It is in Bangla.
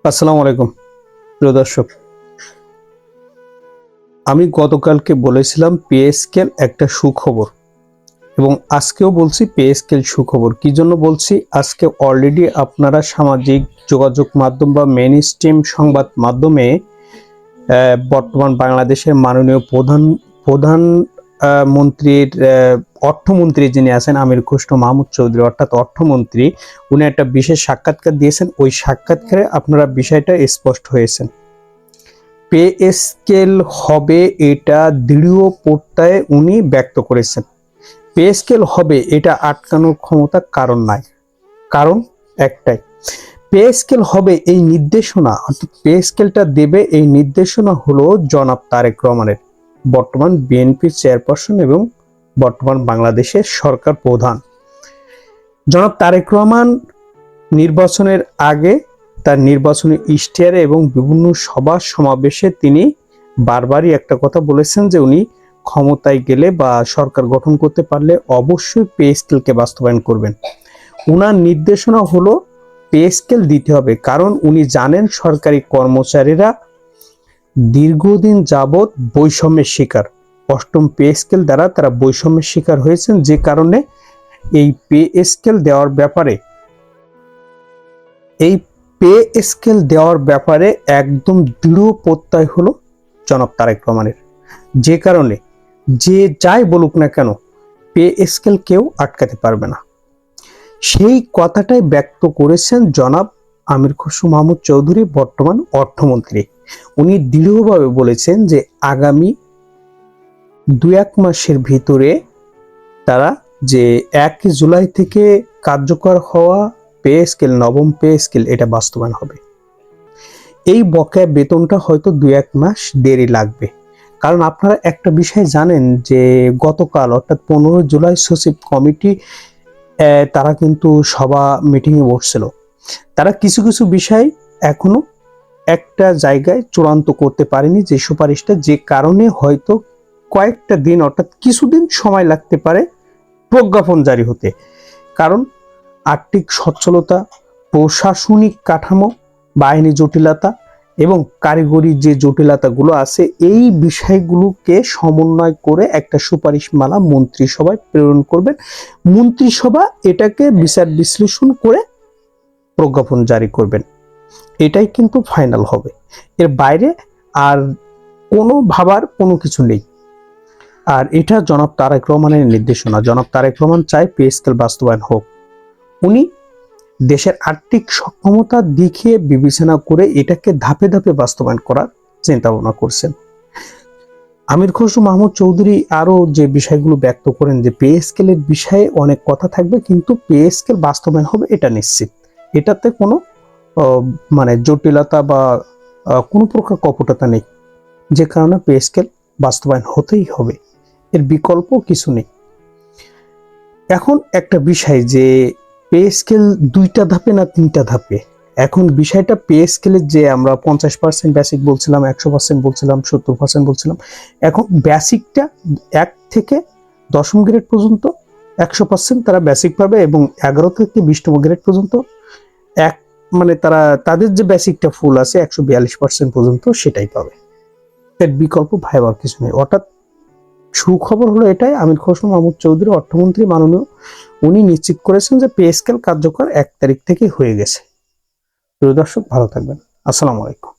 আসসালামু আলাইকুম প্রিয় দর্শক। আমি গতকালকে বলেছিলাম পে স্কেল একটা সুখবর এবং আজকেও বলছি পে স্কেল সুখবর। কি জন্য বলছি? আজকে অলরেডি আপনারা সামাজিক যোগাযোগ মাধ্যম বা মেইন স্ট্রিম সংবাদ মাধ্যমে বর্তমান বাংলাদেশের মাননীয় প্রধান মন্ত্রীর অর্থমন্ত্রী যিনি আছেন আমির খসরু মাহমুদ চৌধুরী, অর্থাৎ অর্থমন্ত্রী, উনি একটা বিশেষ সাক্ষাৎকার দিয়েছেন। ওই সাক্ষাৎকারে আপনারা বিষয়টা স্পষ্ট হয়েছেন। পে স্কেল হবে এটা দৃঢ় প্রত্যয়ে উনি ব্যক্ত করেছেন। পে স্কেল হবে এটা আটকানোর ক্ষমতা কারণ নাই। কারণ একটাই, পে স্কেল হবে এই নির্দেশনা, অর্থাৎ পে স্কেলটা দেবে এই নির্দেশনা হলো জনাব তারেক রহমানের, বর্তমান বিএনপির চেয়ারপারসন এবং বর্তমান বাংলাদেশের সরকার প্রধান। জনাব তারেক রহমান নির্বাচনের আগে তার নির্বাচনী ইশতেহারে এবং বিভিন্ন সভা সমাবেশে তিনি বারবারই একটা কথা বলেছেন যে উনি ক্ষমতায় গেলে বা সরকার গঠন করতে পারলে অবশ্যই পে স্কেলকে বাস্তবায়ন করবেন। উনার নির্দেশনা হলো পে স্কেল দিতে হবে, কারণ উনি জানেন সরকারি কর্মচারীরা দীর্ঘদিন যাবৎ বৈষম্যের শিকার। অষ্টম পে স্কেল দ্বারা তারা বৈষম্যের শিকার হয়েছেন, যে কারণে এই পে স্কেল দেওয়ার ব্যাপারে একদম দৃঢ় প্রত্যয় হলো জনাব তারেক রহমানের। যে কারণে যে যাই বলুক না কেন, পে স্কেল কেউ আটকাতে পারবে না। সেই কথাটাই ব্যক্ত করেছেন জনাব আমির খসরু মাহমুদ চৌধুরী, বর্তমান অর্থমন্ত্রী। উনি দৃঢ়ভাবে বলেছেন যে আগামী 2-1 মাসের ভিতরে তারা যে 1 জুলাই থেকে কার্যকর হওয়া পে স্কেল, নবম পে স্কেল, এটা বাস্তবায়ন হবে। এই বকেয়া বেতনটা হয়তো 2-1 মাস দেরি লাগবে, কারণ আপনারা একটা বিষয় জানেন যে গতকাল অর্থাৎ 15 জুলাই সচিব কমিটি তারা কিন্তু সভা মিটিংয়ে বসছিল। তারা কিছু কিছু বিষয় এখনো একটা জায়গায় চূড়ান্ত করতে পারেনি, যে সুপারিশটা, যে কারণে হয়তো কয়েকটা দিন অর্থাৎ কিছুদিন সময় লাগতে পারে প্রজ্ঞাপন জারি হতে। কারণ আর্থিক সচ্ছলতা, প্রশাসনিক কাঠামো, বাহিনী জটিলতা এবং কারিগরি যে জটিলতাগুলো আছে, এই বিষয়গুলোকে সমন্বয় করে একটা সুপারিশমালা মন্ত্রিসভায় প্রেরণ করবেন। মন্ত্রিসভা এটাকে বিচার বিশ্লেষণ করে প্রজ্ঞাপন জারি করবেন। এটাই কিন্তু ফাইনাল হবে, এর বাইরে আর কোনো ভাবার কোনো কিছু নেই। আর এটা জনাব তারেক রহমানের নির্দেশনা। জনাব তারেক রহমান চায় পে স্কেল বাস্তবায়ন হোক। উনি দেশের আর্থিক সক্ষমতা দিকে বিবেচনা করে এটাকে ধাপে ধাপে বাস্তবায়ন করার চিন্তা ভাবনা করছেন। আমির খসরু মাহমুদ চৌধুরী আরো যে বিষয়গুলো ব্যক্ত করেন যে পে স্কেলের বিষয়ে অনেক কথা থাকবে, কিন্তু পে স্কেল বাস্তবায়ন হবে এটা নিশ্চিত। এটাতে কোনো জটিলতা বা কোনো প্রকার কপটতা নেই, যে কারণে পে স্কেল বাস্তবায়ন হতেই হবে, এর বিকল্প কিছু নেই। এখন একটা বিষয় যে পে স্কেল 2টা ধাপে না 3টা ধাপে, এখন বিষয়টা পে স্কেলের যে আমরা 50% বেসিক বলছিলাম, 100% বলছিলাম, 70% বলছিলাম, এখন বেসিকটা 1 থেকে 10ম গ্রেড পর্যন্ত 100% তারা বেসিক পাবে এবং 11 থেকে 20তম গ্রেড পর্যন্ত তারা তাদের যে বেসিকটা ফুল আছে 142% পর্যন্ত সেটাই পাবে। এর বিকল্প ভাইবার কিছু নেই। অর্থাৎ সুখবর হলো এটাই, আমির খসরু মাহমুদ চৌধুরী অর্থমন্ত্রী মাননীয়, উনি নিশ্চিত করেছেন যে পে স্কেল কার্যকর 1 তারিখ থেকে হয়ে গেছে। প্রিয় দর্শক, ভালো থাকবেন। আসসালামু আলাইকুম।